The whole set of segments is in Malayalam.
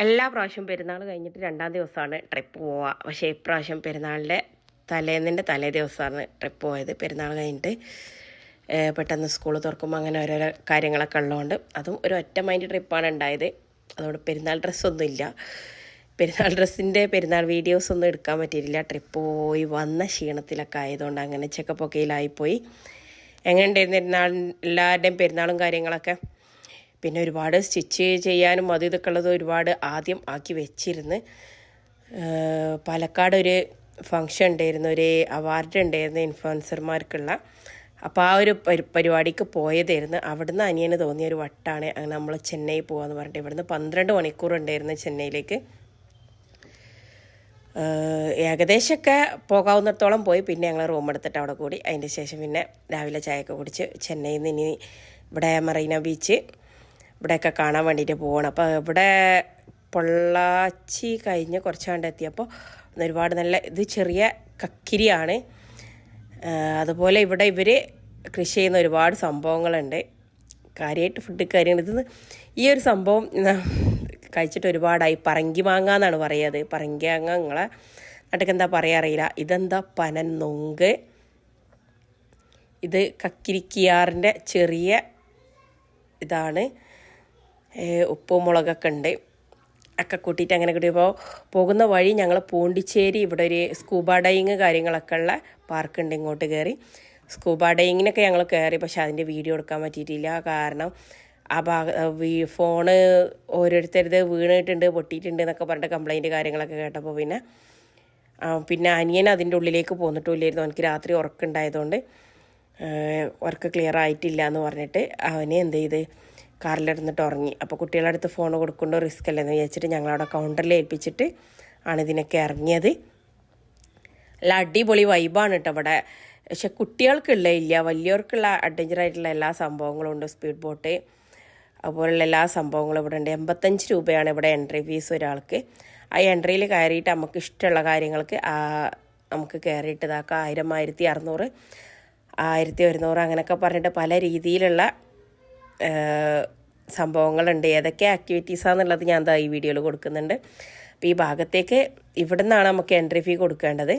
എല്ലാ പ്രാവശ്യവും പെരുന്നാൾ കഴിഞ്ഞിട്ട് രണ്ടാം ദിവസമാണ് ട്രിപ്പ് പോവുക. പക്ഷേ ഇപ്രാവശ്യം പെരുന്നാളിൻ്റെ തലേ ദിവസമാണ് ട്രിപ്പ് പോയത്. പെരുന്നാൾ കഴിഞ്ഞിട്ട് പെട്ടെന്ന് സ്കൂൾ തുറക്കുമ്പോൾ അങ്ങനെ ഓരോരോ കാര്യങ്ങളൊക്കെ ഉള്ളതുകൊണ്ട് അതും ഒരു ഒറ്റ മൈൻഡ് ട്രിപ്പാണ് ഉണ്ടായത്. അതുകൊണ്ട് പെരുന്നാൾ ഡ്രസ്സൊന്നും ഇല്ല. പെരുന്നാൾ വീഡിയോസ് ഒന്നും എടുക്കാൻ പറ്റിയിട്ടില്ല. ട്രിപ്പ് പോയി വന്ന ക്ഷീണത്തിലൊക്കെ ആയതുകൊണ്ട് അങ്ങനെ ചെക്കപ്പൊക്കെയിലായിപ്പോയി. എങ്ങനെയുണ്ടായിരുന്നു എല്ലാവരുടെയും പെരുന്നാളും കാര്യങ്ങളൊക്കെ? പിന്നെ ഒരുപാട് സ്റ്റിച്ച് ചെയ്യാനും അത് ഇതൊക്കെ ഉള്ളത് ഒരുപാട് ആദ്യം ആക്കി വെച്ചിരുന്ന്. പാലക്കാട് ഒരു ഫങ്ഷൻ ഉണ്ടായിരുന്നു, ഒരു അവാർഡ് ഉണ്ടായിരുന്നു ഇൻഫ്ലുവൻസർമാർക്കുള്ള. അപ്പോൾ ആ ഒരു പരിപാടിക്ക് പോയതായിരുന്നു. അവിടുന്ന് അനിയന് തോന്നിയ ഒരു വട്ടാണ് അങ്ങനെ നമ്മൾ ചെന്നൈ പോകാമെന്ന് പറഞ്ഞിട്ട് ഇവിടുന്ന് 12 മണിക്കൂർ ഉണ്ടായിരുന്നു ചെന്നൈയിലേക്ക്. ഏകദേശമൊക്കെ പോകാവുന്നിടത്തോളം പോയി. പിന്നെ ഞങ്ങൾ റൂം എടുത്തിട്ട് അവിടെ കൂടി. അതിൻ്റെ ശേഷം പിന്നെ രാവിലെ ചായയൊക്കെ കുടിച്ച് ചെന്നൈയിൽ നിന്ന് ഇനി ഇവിടെ മറീന ബീച്ച് ഇവിടെയൊക്കെ കാണാൻ വേണ്ടിയിട്ട് പോകണം. അപ്പോൾ ഇവിടെ പൊള്ളാച്ചി കഴിഞ്ഞ് കുറച്ചാണ്ട് എത്തിയപ്പോൾ ഒരുപാട് നല്ല ഇത് ചെറിയ കക്കിരിയാണ്. അതുപോലെ ഇവിടെ ഇവർ കൃഷി ചെയ്യുന്ന ഒരുപാട് സംഭവങ്ങളുണ്ട്. കാര്യമായിട്ട് ഫുഡ് കാര്യങ്ങൾ ഇത് ഈ ഒരു സംഭവം കഴിച്ചിട്ട് ഒരുപാടായി. പറങ്കി മാങ്ങ എന്നാണ് പറയുന്നത്. പറങ്കി മാങ്ങ നിങ്ങളെ നാട്ടിൽ എന്താ പറയുക അറിയില്ല. ഇതെന്താ പനന്നൊങ്ക്. ഇത് കക്കിരിക്കിയാറിൻ്റെ ചെറിയ ഇതാണ്. ഉപ്പും മുളകൊക്കെ ഉണ്ട്. ഒക്കെ കൂട്ടിയിട്ട് അങ്ങനെ കൂട്ടിയപ്പോൾ പോകുന്ന വഴി ഞങ്ങൾ പോണ്ടിച്ചേരി ഇവിടെ ഒരു സ്കൂബ ഡൈയിങ് കാര്യങ്ങളൊക്കെ ഉള്ള പാർക്കുണ്ട്. ഇങ്ങോട്ട് കയറി സ്കൂബ ഡൈയിങ്ങിനൊക്കെ ഞങ്ങൾ കയറി. പക്ഷെ അതിൻ്റെ വീഡിയോ എടുക്കാൻ പറ്റിയിട്ടില്ല. കാരണം ആ ഫോണ് ഓരോരുത്തരുത് വീണിട്ടുണ്ട് പൊട്ടിയിട്ടുണ്ട് എന്നൊക്കെ പറഞ്ഞിട്ട് കംപ്ലൈൻറ്റ് കാര്യങ്ങളൊക്കെ കേട്ടപ്പോൾ പിന്നെ അനിയൻ അതിൻ്റെ ഉള്ളിലേക്ക് പോന്നിട്ടില്ലായിരുന്നു. എനിക്ക് രാത്രി ഉറക്കമുണ്ടായതുകൊണ്ട് വർക്ക് ക്ലിയർ ആയിട്ടില്ല എന്ന് പറഞ്ഞിട്ട് അവനെ എന്ത് ചെയ്ത് കാറിലിരുന്നിട്ട് ഉറങ്ങി. അപ്പോൾ കുട്ടികളുടെ അടുത്ത് ഫോൺ കൊടുക്കേണ്ട റിസ്ക് അല്ലെന്ന് വിചാരിച്ചിട്ട് ഞങ്ങളവിടെ കൗണ്ടറിൽ ഏൽപ്പിച്ചിട്ട് ആണ് ഇതിനൊക്കെ ഇറങ്ങിയത്. നല്ല അടിപൊളി വൈബാണ് കേട്ടോ ഇവിടെ. പക്ഷെ കുട്ടികൾക്കുള്ള ഇല്ല, വലിയവർക്കുള്ള അഡ്വഞ്ചറായിട്ടുള്ള എല്ലാ സംഭവങ്ങളും ഉണ്ട്. സ്പീഡ് ബോട്ട് അതുപോലുള്ള എല്ലാ സംഭവങ്ങളും ഇവിടെ ഉണ്ട്. 85 രൂപയാണ് ഇവിടെ എൻട്രി ഫീസ് ഒരാൾക്ക്. ആ എൻട്രിയിൽ കയറിയിട്ട് നമുക്ക് ഇഷ്ടമുള്ള കാര്യങ്ങൾക്ക് നമുക്ക് കയറിയിട്ട് ഇതാക്കാം. 1000, 1600, 1100 അങ്ങനെയൊക്കെ പറഞ്ഞിട്ട് പല രീതിയിലുള്ള സംഭവങ്ങളുണ്ട്. ഏതൊക്കെ ആക്ടിവിറ്റീസാണെന്നുള്ളത് ഞാൻ ഈ വീഡിയോയിൽ കൊടുക്കുന്നുണ്ട്. അപ്പോൾ ഈ ഭാഗത്തേക്ക് ഇവിടെ നിന്നാണ് നമുക്ക് എൻട്രി ഫീ കൊടുക്കേണ്ടത്.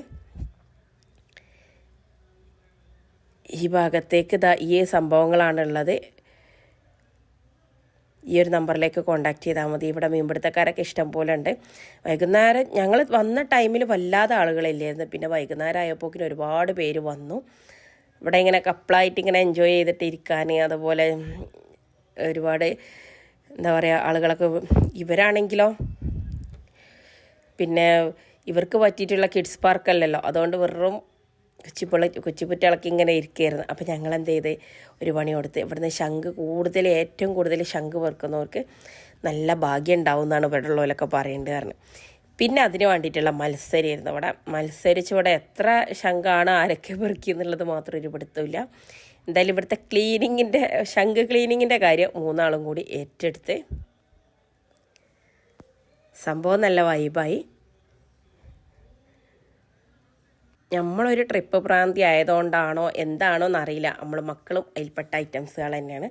ഈ ഭാഗത്തേക്ക് ഈ സംഭവങ്ങളാണുള്ളത്. ഈ ഒരു നമ്പറിലേക്ക് കോൺടാക്ട് ചെയ്താൽ മതി. ഇവിടെ മീൻപിടുത്തക്കാരൊക്കെ ഇഷ്ടം പോലെ ഉണ്ട്. വൈകുന്നേരം ഞങ്ങൾ വന്ന ടൈമിൽ വല്ലാതെ ആളുകളില്ലായിരുന്നു. പിന്നെ വൈകുന്നേരം ആയപ്പോക്കിന് ഒരുപാട് പേര് വന്നു. ഇവിടെ ഇങ്ങനെ കപ്പിളായിട്ട് ഇങ്ങനെ എൻജോയ് ചെയ്തിട്ട് ഇരിക്കാൻ, അതുപോലെ ഒരുപാട് എന്താ പറയുക ആളുകളൊക്കെ. ഇവരാണെങ്കിലോ പിന്നെ ഇവർക്ക് പറ്റിയിട്ടുള്ള കിഡ്സ് പാർക്കല്ലല്ലോ, അതുകൊണ്ട് വെറും കൊച്ചുകുട്ടികളൊക്കെ ഇങ്ങനെ ഇരിക്കുകയായിരുന്നു. അപ്പോൾ ഞങ്ങൾ എന്ത് ചെയ്ത് ഒരു പണി കൊടുത്ത് ഇവിടുന്ന് ഏറ്റവും കൂടുതൽ ശംഖ് പെറുക്കുന്നവർക്ക് നല്ല ഭാഗ്യം ഉണ്ടാവും എന്നാണ് ഇവിടെ ഉള്ളവരൊക്കെ പറയേണ്ടത്. കാരണം പിന്നെ അതിന് വേണ്ടിയിട്ടുള്ള മത്സരമായിരുന്നു ഇവിടെ. ഇവിടെ എത്ര ശംഖാണ് ആരൊക്കെ പെറുക്കി എന്നുള്ളത് മാത്രം ഒരു പിടുത്തമില്ല. എന്തായാലും ഇവിടുത്തെ ശംഖ് ക്ലീനിങ്ങിൻ്റെ കാര്യം 3 ആളും കൂടി ഏറ്റെടുത്ത് സംഭവം നല്ല വൈബായി. നമ്മളൊരു ട്രിപ്പ് പ്രാന്തി ആയതുകൊണ്ടാണോ എന്താണോ എന്നറിയില്ല, നമ്മൾ മക്കളും അതിൽപ്പെട്ട ഐറ്റംസുകൾ തന്നെയാണ്.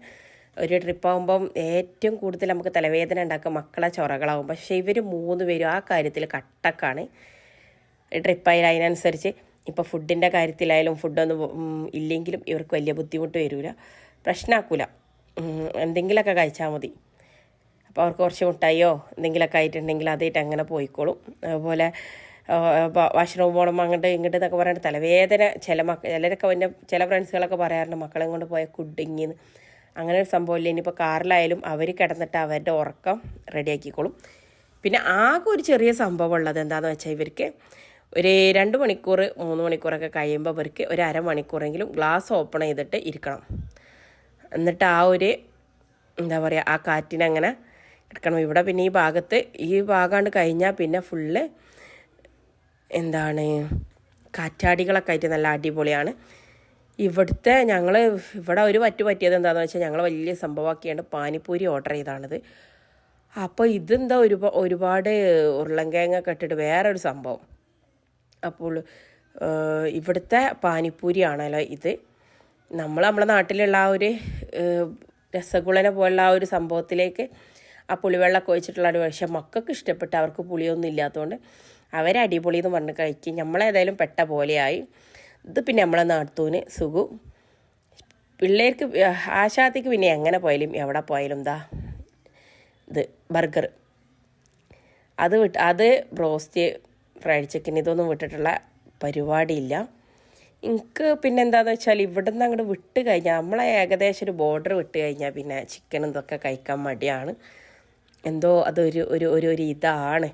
ഒരു ട്രിപ്പാകുമ്പം ഏറ്റവും കൂടുതൽ നമുക്ക് തലവേദന ഉണ്ടാക്കുക മക്കളെ ചൊറകളാവും. പക്ഷേ ഇവർ 3 പേരും ആ കാര്യത്തിൽ കട്ടക്കാണ്. ട്രിപ്പായാലും അതിനനുസരിച്ച് ഇപ്പോൾ ഫുഡിൻ്റെ കാര്യത്തിലായാലും ഫുഡൊന്നും ഇല്ലെങ്കിലും ഇവർക്ക് വലിയ ബുദ്ധിമുട്ട് വരില്ല, പ്രശ്നമാക്കൂല. എന്തെങ്കിലുമൊക്കെ കഴിച്ചാൽ മതി. അപ്പോൾ അവർക്ക് കുറച്ച് മുട്ടായിയോ എന്തെങ്കിലുമൊക്കെ ആയിട്ടുണ്ടെങ്കിൽ അതായിട്ട് അങ്ങനെ പോയിക്കോളും. അതുപോലെ വാഷ്റൂം പോകണം അങ്ങോട്ട് ഇങ്ങോട്ട് എന്നൊക്കെ പറഞ്ഞിട്ട് തലവേദന ചിലരൊക്കെ ചില ഫ്രണ്ട്സുകളൊക്കെ പറയാറുണ്ട് മക്കളെ കൊണ്ട് പോയ കുടുങ്ങിന്ന്. അങ്ങനെ ഒരു സംഭവമില്ല. ഇനിയിപ്പോൾ കാറിലായാലും അവർ കിടന്നിട്ട് അവരുടെ ഉറക്കം റെഡിയാക്കിക്കോളും. പിന്നെ ആകെ ഒരു ചെറിയ സംഭവം ഉള്ളത് എന്താണെന്ന് വെച്ചാൽ ഇവർക്ക് ഒരു 2 മണിക്കൂർ 3 മണിക്കൂറൊക്കെ കഴിയുമ്പോൾ ഇവർക്ക് ഒരു അരമണിക്കൂറെങ്കിലും ഗ്ലാസ് ഓപ്പൺ ചെയ്തിട്ട് ഇരിക്കണം. എന്നിട്ട് ആ ഒരു എന്താ പറയുക ആ കാറ്റിനങ്ങനെ എടുക്കണം. ഇവിടെ പിന്നെ ഈ ഭാഗമാണ്ട് കഴിഞ്ഞാൽ പിന്നെ ഫുള്ള് കാറ്റാടികളൊക്കെ ആയിട്ട് നല്ല അടിപൊളിയാണ്. ഇവിടെ ഒരു പറ്റിയത് എന്താണെന്ന് വെച്ചാൽ ഞങ്ങൾ വലിയ സംഭവമാക്കിയാണ് പാനിപ്പൂരി ഓർഡർ ചെയ്താണിത്. അപ്പോൾ ഇതെന്താ ഒരുപാട് ഉരുളൻകിഴങ്ങൊക്കെ ഇട്ടിട്ട് വേറൊരു സംഭവം. അപ്പോൾ ഇവിടുത്തെ പാനിപ്പൂരിയാണല്ലോ ഇത്. നമ്മളെ നാട്ടിലുള്ള ആ ഒരു രസഗുളനെ പോലുള്ള ആ ഒരു സംഭവത്തിലേക്ക് ആ പുളിവെള്ളമൊക്കെ ഒഴിച്ചിട്ടുള്ളതാണ്. പക്ഷേ മക്കൾക്ക് ഇഷ്ടപ്പെട്ട്, അവർക്ക് പുളിയൊന്നും ഇല്ലാത്തതുകൊണ്ട് അവരടിപൊളി എന്ന് പറഞ്ഞ് കഴിക്കും. നമ്മളേതായാലും പെട്ട പോലെയായി. ഇത് പിന്നെ നമ്മളെ നാട്ടൂന് സുഖു. പിള്ളേർക്ക് ആശാത്തിക്ക് പിന്നെ എങ്ങനെ പോയാലും എവിടെ പോയാലും ഇത് ബർഗർ, അത് ബ്രോസ്റ്റ്, ഫ്രൈഡ് ചിക്കൻ, ഇതൊന്നും വിട്ടിട്ടുള്ള പരിപാടിയില്ല. എനിക്ക് പിന്നെ എന്താണെന്ന് വെച്ചാൽ ഇവിടെ നിന്ന് അങ്ങോട്ട് വിട്ട് കഴിഞ്ഞാൽ, നമ്മളെ ഏകദേശം ഒരു ബോർഡർ വിട്ട് കഴിഞ്ഞാൽ പിന്നെ ചിക്കനും ഇതൊക്കെ കഴിക്കാൻ മടിയാണ്. എന്തോ അതൊരു ഒരു ഒരു ഒരു ഇതാണ്.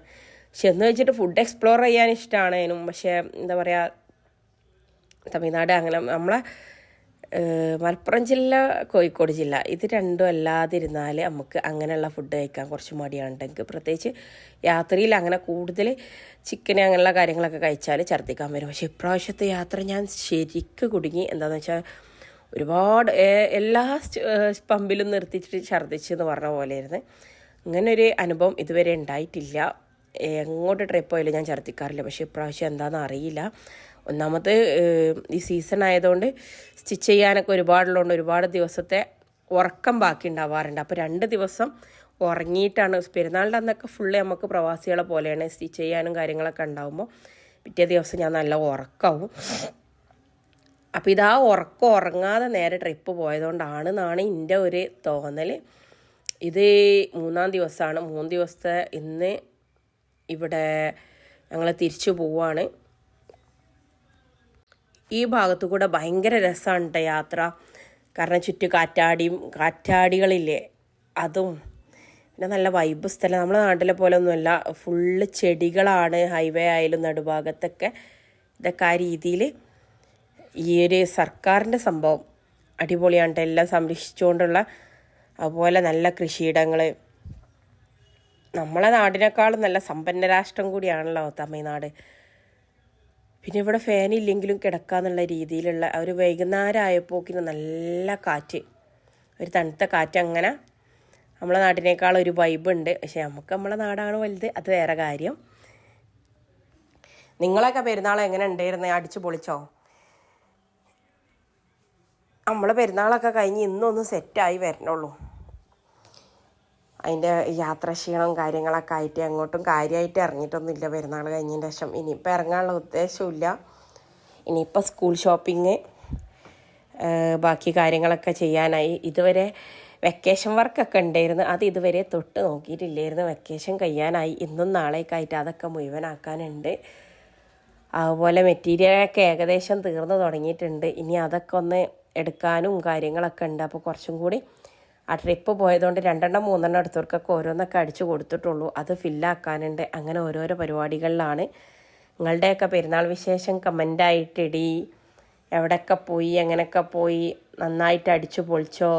പക്ഷെ എന്ന് വെച്ചിട്ട് ഫുഡ് എക്സ്പ്ലോർ ചെയ്യാൻ ഇഷ്ടമാണേനും, പക്ഷേ എന്താ പറയുക, തമിഴ്നാട് അങ്ങനെ നമ്മളെ മലപ്പുറം ജില്ല, കോഴിക്കോട് ജില്ല, ഇത് രണ്ടും അല്ലാതിരുന്നാൽ നമുക്ക് അങ്ങനെയുള്ള ഫുഡ് കഴിക്കാൻ കുറച്ച് മടിയാണെങ്കിൽ, പ്രത്യേകിച്ച് യാത്രയിൽ അങ്ങനെ കൂടുതൽ ചിക്കൻ അങ്ങനെയുള്ള കാര്യങ്ങളൊക്കെ കഴിച്ചാൽ ഛർദ്ദിക്കാൻ വരും. പക്ഷേ ഇപ്രാവശ്യത്തെ യാത്ര ഞാൻ ശരിക്കും കുടുങ്ങി. എന്താണെന്ന് വെച്ചാൽ ഒരുപാട് എല്ലാ പമ്പിലും നിർത്തിച്ചിട്ട് ഛർദ്ദിച്ചെന്ന് പറഞ്ഞ പോലെയായിരുന്നു. അങ്ങനൊരു അനുഭവം ഇതുവരെ ഉണ്ടായിട്ടില്ല. എങ്ങോട്ട് ട്രിപ്പ് പോയാലും ഞാൻ ഛർദ്ദിക്കാറില്ല. പക്ഷേ ഇപ്രാവശ്യം എന്താണെന്ന് അറിയില്ല. ഒന്നാമത് ഈ സീസൺ ആയതുകൊണ്ട് സ്റ്റിച്ച് ചെയ്യാനൊക്കെ ഒരുപാടുള്ളതുകൊണ്ട് ഒരുപാട് ദിവസത്തെ ഉറക്കം ബാക്കി ഉണ്ടാവാറുണ്ട്. അപ്പോൾ 2 ദിവസം ഉറങ്ങിയിട്ടാണ്, പെരുന്നാളിൻ്റെ അന്നൊക്കെ ഫുള്ള് നമുക്ക് പ്രവാസികളെ പോലെയാണ്, സ്റ്റിച്ച് ചെയ്യാനും കാര്യങ്ങളൊക്കെ ഉണ്ടാകുമ്പോൾ പിറ്റേ ദിവസം ഞാൻ നല്ല ഉറക്കമാവും. അപ്പോൾ ഇതാ ഉറങ്ങാതെ നേരെ ട്രിപ്പ് പോയതുകൊണ്ടാണെന്നാണ് എൻ്റെ ഒരു തോന്നൽ. ഇത് 3-ാം ദിവസമാണ്. 3 ദിവസത്തെ ഇന്ന് ഇവിടെ ഞങ്ങൾ തിരിച്ചു പോവാണ്. ഈ ഭാഗത്തു കൂടെ ഭയങ്കര രസമാണ് കേട്ടോ യാത്ര. കാരണം ചുറ്റും കാറ്റാടികളില്ലേ, അതും പിന്നെ നല്ല വൈബ് സ്ഥലം. നമ്മളെ നാട്ടിലെ പോലെ ഒന്നുമല്ല, ഫുള്ള് ചെടികളാണ്. ഹൈവേ ആയാലും നടുഭാഗത്തൊക്കെ ഇതൊക്കെ ആ രീതിയിൽ ഈ ഒരു സർക്കാരിൻ്റെ സംഭവം അടിപൊളിയാണ് കേട്ടോ. എല്ലാം സംരക്ഷിച്ചുകൊണ്ടുള്ള, അതുപോലെ നല്ല കൃഷിയിടങ്ങൾ. നമ്മളെ നാടിനേക്കാളും നല്ല സമ്പന്ന രാഷ്ട്രം കൂടിയാണല്ലോ തമിഴ്നാട്. പിന്നെ ഇവിടെ ഫാൻ ഇല്ലെങ്കിലും കിടക്കാന്നുള്ള രീതിയിലുള്ള ഒരു വൈകുന്നേരം ആയപ്പോക്കിന് നല്ല കാറ്റ്, ഒരു തണുത്ത കാറ്റ്. അങ്ങനെ നമ്മളെ നാട്ടിനേക്കാൾ ഒരു വൈബ് ഉണ്ട്. പക്ഷെ നമുക്ക് നമ്മളെ നാടാണ് വലുത്, അത് വേറെ കാര്യം. നിങ്ങളൊക്കെ പെരുന്നാൾ എങ്ങനെ ഉണ്ടായിരുന്നേ? അടിച്ചു പൊളിച്ചോ? നമ്മളെ പെരുന്നാളൊക്കെ കഴിഞ്ഞ് ഇന്നൊന്ന് സെറ്റായി വരണുള്ളൂ. അതിൻ്റെ യാത്രാക്ഷീണവും കാര്യങ്ങളൊക്കെ ആയിട്ട് അങ്ങോട്ടും കാര്യമായിട്ട് ഇറങ്ങിയിട്ടൊന്നുമില്ല പെരുന്നാൾ കഴിഞ്ഞതിന് ശേഷം. ഇനിയിപ്പോൾ ഇറങ്ങാനുള്ള ഉദ്ദേശമില്ല. ഇനിയിപ്പോൾ സ്കൂൾ ഷോപ്പിങ്, ബാക്കി കാര്യങ്ങളൊക്കെ ചെയ്യാനായി. ഇതുവരെ വെക്കേഷൻ വർക്കൊക്കെ ഉണ്ടായിരുന്നു, അത് ഇതുവരെ തൊട്ട് നോക്കിയിട്ടില്ലായിരുന്നു. വെക്കേഷൻ കഴിയാനായി, ഇന്നും നാളേക്ക് ആയിട്ട് അതൊക്കെ മുഴുവനാക്കാനുണ്ട്. അതുപോലെ മെറ്റീരിയലൊക്കെ ഏകദേശം തീർന്നു തുടങ്ങിയിട്ടുണ്ട്. ഇനി അതൊക്കെ ഒന്ന് എടുക്കാനും കാര്യങ്ങളൊക്കെ ഉണ്ട്. അപ്പോൾ കുറച്ചും കൂടി ആ ട്രിപ്പ് പോയതുകൊണ്ട് 2-3 എടുത്തവർക്കൊക്കെ ഓരോന്നൊക്കെ അടിച്ചു കൊടുത്തിട്ടുള്ളൂ. അത് ഫില്ലാക്കാനുണ്ട്. അങ്ങനെ ഓരോരോ പരിപാടികളിലാണ്. നിങ്ങളുടെയൊക്കെ പെരുന്നാൾ വിശേഷം കമൻ്റായിട്ടിടി. എവിടെയൊക്കെ പോയി, എങ്ങനെയൊക്കെ പോയി, നന്നായിട്ട് അടിച്ചു പൊളിച്ചോ?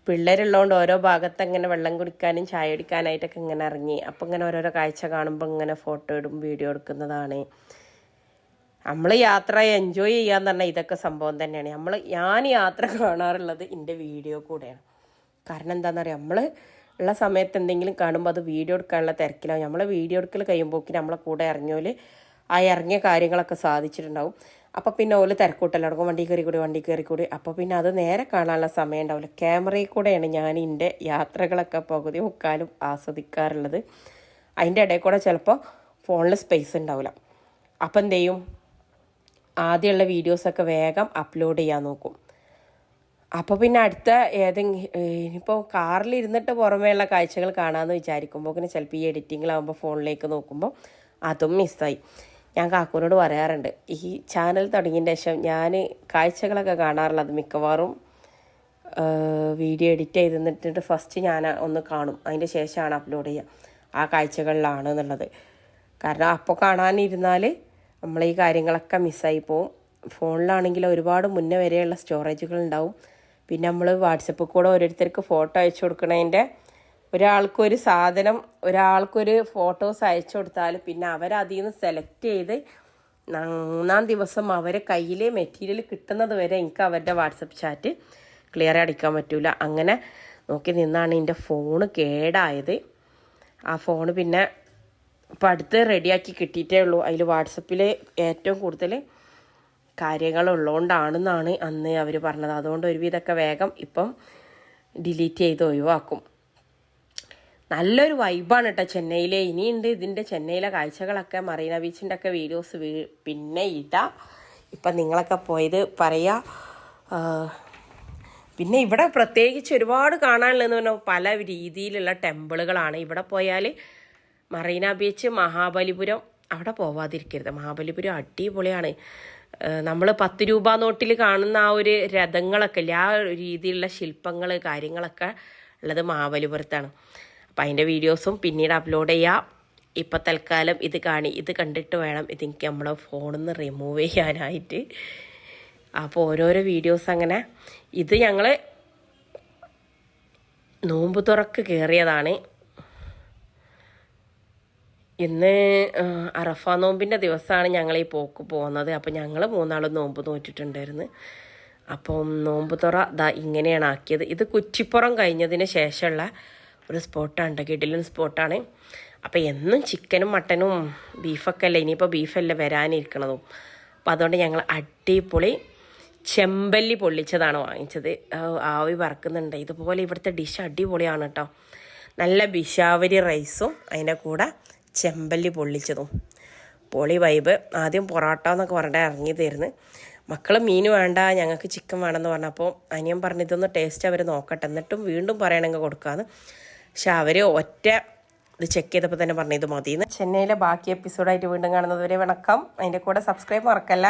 പിള്ളേരുള്ളതുകൊണ്ട് ഓരോ ഭാഗത്ത് അങ്ങനെ വെള്ളം കുടിക്കാനും ചായ കുടിക്കാനായിട്ടൊക്കെ ഇങ്ങനെ ഇറങ്ങി. അപ്പോൾ ഇങ്ങനെ ഓരോരോ കാഴ്ച കാണുമ്പോൾ ഇങ്ങനെ ഫോട്ടോ ഇടും, വീഡിയോ എടുക്കുന്നതാണ്. നമ്മൾ യാത്ര എൻജോയ് ചെയ്യാന്ന് പറഞ്ഞാൽ ഇതൊക്കെ സംഭവം തന്നെയാണ്. ഞാൻ യാത്ര കാണാറുള്ളത് എൻ്റെ വീഡിയോ കൂടെയാണ്. കാരണം എന്താണെന്ന് അറിയാം, നമ്മൾ ഉള്ള സമയത്ത് എന്തെങ്കിലും കാണുമ്പോൾ അത് വീഡിയോ എടുക്കാനുള്ള തിരക്കിലാവും. നമ്മൾ വീഡിയോ എടുക്കൽ കഴിയുമ്പോഴേക്കും നമ്മളെ കൂടെ ഇറങ്ങിയോല് ആ ഇറങ്ങിയ കാര്യങ്ങളൊക്കെ സാധിച്ചിട്ടുണ്ടാവും. അപ്പോൾ പിന്നെ ഓല് തിരക്കൂട്ടല്ലോ, നടക്കും വണ്ടി കയറിക്കൂടി. അപ്പോൾ പിന്നെ അത് നേരെ കാണാനുള്ള സമയം ഉണ്ടാവില്ല. ക്യാമറയിൽ കൂടെയാണ് ഞാൻ എൻ്റെ യാത്രകളൊക്കെ പകുതി മുക്കാലും ആസ്വദിക്കാറുള്ളത്. അതിൻ്റെ ഇടയിൽ കൂടെ ചിലപ്പോൾ ഫോണിൽ സ്പേസ് ഉണ്ടാവില്ല. അപ്പം എന്ത് ചെയ്യും, ആദ്യമുള്ള വീഡിയോസൊക്കെ വേഗം അപ്ലോഡ് ചെയ്യാൻ നോക്കും. അപ്പോൾ പിന്നെ അടുത്ത ഇനിയിപ്പോൾ കാറിലിരുന്നിട്ട് പുറമേയുള്ള കാഴ്ചകൾ കാണാമെന്ന് വിചാരിക്കുമ്പോൾ പിന്നെ ചിലപ്പോൾ ഈ എഡിറ്റിങ്ങിലാകുമ്പോൾ ഫോണിലേക്ക് നോക്കുമ്പോൾ അതും മിസ്സായി. ഞാൻ കാക്കൂനോട് പറയാറുണ്ട്, ഈ ചാനൽ തുടങ്ങിയതിന് ശേഷം ഞാൻ കാഴ്ചകളൊക്കെ കാണാറുള്ളത് മിക്കവാറും വീഡിയോ എഡിറ്റ് ചെയ്തിട്ട് ഫസ്റ്റ് ഞാൻ ഒന്ന് കാണും, അതിൻ്റെ ശേഷമാണ് അപ്ലോഡ് ചെയ്യുക. ആ കാഴ്ചകളിലാണ് എന്നുള്ളത്. കാരണം അപ്പോൾ കാണാനിരുന്നാൽ നമ്മൾ ഈ കാര്യങ്ങളൊക്കെ മിസ്സായി പോവും. ഫോണിലാണെങ്കിൽ ഒരുപാട് മുന്നേ വരെയുള്ള സ്റ്റോറേജുകൾ ഉണ്ടാവും. പിന്നെ നമ്മൾ വാട്സപ്പിൽ കൂടെ ഓരോരുത്തർക്ക് ഫോട്ടോ അയച്ചു കൊടുക്കണതിൻ്റെ, ഒരാൾക്കൊരു സാധനം, ഒരാൾക്കൊരു ഫോട്ടോസ് അയച്ചു കൊടുത്താൽ പിന്നെ അവരതിൽ നിന്ന് സെലക്ട് ചെയ്ത് 3-ാം ദിവസം അവരെ കയ്യിൽ മെറ്റീരിയൽ കിട്ടുന്നത് വരെ എനിക്ക് അവരുടെ വാട്സപ്പ് ചാറ്റ് ക്ലിയർ അടിക്കാൻ പറ്റില്ല. അങ്ങനെ നോക്കി നിന്നാണ് എൻ്റെ ഫോണ് കേടായത്. ആ ഫോണ് പിന്നെ ഇപ്പം അടുത്ത് റെഡിയാക്കി കിട്ടിയിട്ടേ ഉള്ളൂ. അതിൽ വാട്സപ്പിൽ ഏറ്റവും കൂടുതൽ കാര്യങ്ങളുള്ളതുകൊണ്ടാണെന്നാണ് അന്ന് അവർ പറഞ്ഞത്. അതുകൊണ്ട് ഒരുവിധമൊക്കെ വേഗം ഇപ്പം ഡിലീറ്റ് ചെയ്ത് ഒഴിവാക്കും. നല്ലൊരു വൈബാണ് കേട്ടോ ചെന്നൈയിലെ. ഇനിയുണ്ട് ഇതിൻ്റെ ചെന്നൈയിലെ കാഴ്ചകളൊക്കെ, മറീന ബീച്ചിൻ്റെ ഒക്കെ വീഡിയോസ് പിന്നെ ഇടാം. ഇപ്പം നിങ്ങളൊക്കെ പോയത് പറയാ. പിന്നെ ഇവിടെ പ്രത്യേകിച്ച് ഒരുപാട് കാണാനുള്ളതെന്ന് പറഞ്ഞാൽ പല രീതിയിലുള്ള ടെമ്പിളുകളാണ്. ഇവിടെ പോയാൽ മറീന ബീച്ച്, മഹാബലിപുരം അവിടെ പോവാതിരിക്കരുത്. മഹാബലിപുരം അടിപൊളിയാണ്. നമ്മൾ 10 രൂപ നോട്ടിൽ കാണുന്ന ആ ഒരു രഥങ്ങളൊക്കെ ഇല്ലേ, ആ രീതിയിലുള്ള ശില്പങ്ങൾ കാര്യങ്ങളൊക്കെ ഉള്ളത് മഹാബലിപുരത്താണ്. അപ്പം അതിൻ്റെ വീഡിയോസും പിന്നീട് അപ്ലോഡ് ചെയ്യാം. ഇപ്പം തൽക്കാലം ഇത് കണ്ടിട്ട് വേണം ഇതെനിക്ക് നമ്മളെ ഫോണിൽ നിന്ന് റിമൂവ് ചെയ്യാനായിട്ട്. അപ്പോൾ ഓരോരോ വീഡിയോസ് അങ്ങനെ. ഇത് ഞങ്ങൾ നോമ്പ് തുറക്ക് കയറിയതാണ്. ഇന്ന് അറഫ നോമ്പിൻ്റെ ദിവസമാണ് ഞങ്ങൾ ഈ പോക്ക് പോകുന്നത്. അപ്പം ഞങ്ങൾ 3 നോമ്പ് നോറ്റിട്ടുണ്ടായിരുന്നു. അപ്പം നോമ്പ് തുറ ഇങ്ങനെയാണ് ആക്കിയത്. ഇത് കുറ്റിപ്പുറം കഴിഞ്ഞതിന് ശേഷമുള്ള ഒരു സ്പോട്ടാണ്, കിടിലൻ സ്പോട്ടാണ്. അപ്പം എന്നും ചിക്കനും മട്ടനും ബീഫൊക്കെ അല്ലേ, ഇനിയിപ്പോൾ ബീഫല്ലേ വരാനിരിക്കണതും. അപ്പം അതുകൊണ്ട് ഞങ്ങൾ അടിപൊളി ചെമ്പല്ലി പൊള്ളിച്ചതാണ് വാങ്ങിച്ചത്. ആവി വറക്കുന്നുണ്ട്. ഇതുപോലെ ഇവിടുത്തെ ഡിഷ് അടിപൊളിയാണ് കേട്ടോ. നല്ല ബിഷാവരി റൈസും അതിൻ്റെ കൂടെ ചെമ്പല്ലി പൊള്ളിച്ചതും പൊളി വൈബ്. ആദ്യം പൊറോട്ട എന്നൊക്കെ പറഞ്ഞിട്ട് ഇറങ്ങിയതായിരുന്നു. മക്കൾ മീൻ വേണ്ട, ഞങ്ങൾക്ക് ചിക്കൻ വേണമെന്ന് പറഞ്ഞപ്പോൾ അനിയൻ പറഞ്ഞു ഇതൊന്ന് ടേസ്റ്റ് അവർ നോക്കട്ടെ, എന്നിട്ടും വീണ്ടും പറയണമെങ്കിൽ കൊടുക്കാമെന്ന്. പക്ഷെ അവർ ഇത് ചെക്ക് ചെയ്തപ്പോൾ തന്നെ പറഞ്ഞു ഇത് മതിയെന്ന്. ചെന്നൈയിലെ ബാക്കി എപ്പിസോഡായിട്ട് വീണ്ടും കാണുന്നത് വരെ വണക്കം. അതിൻ്റെ കൂടെ സബ്സ്ക്രൈബ് മറക്കല്ല.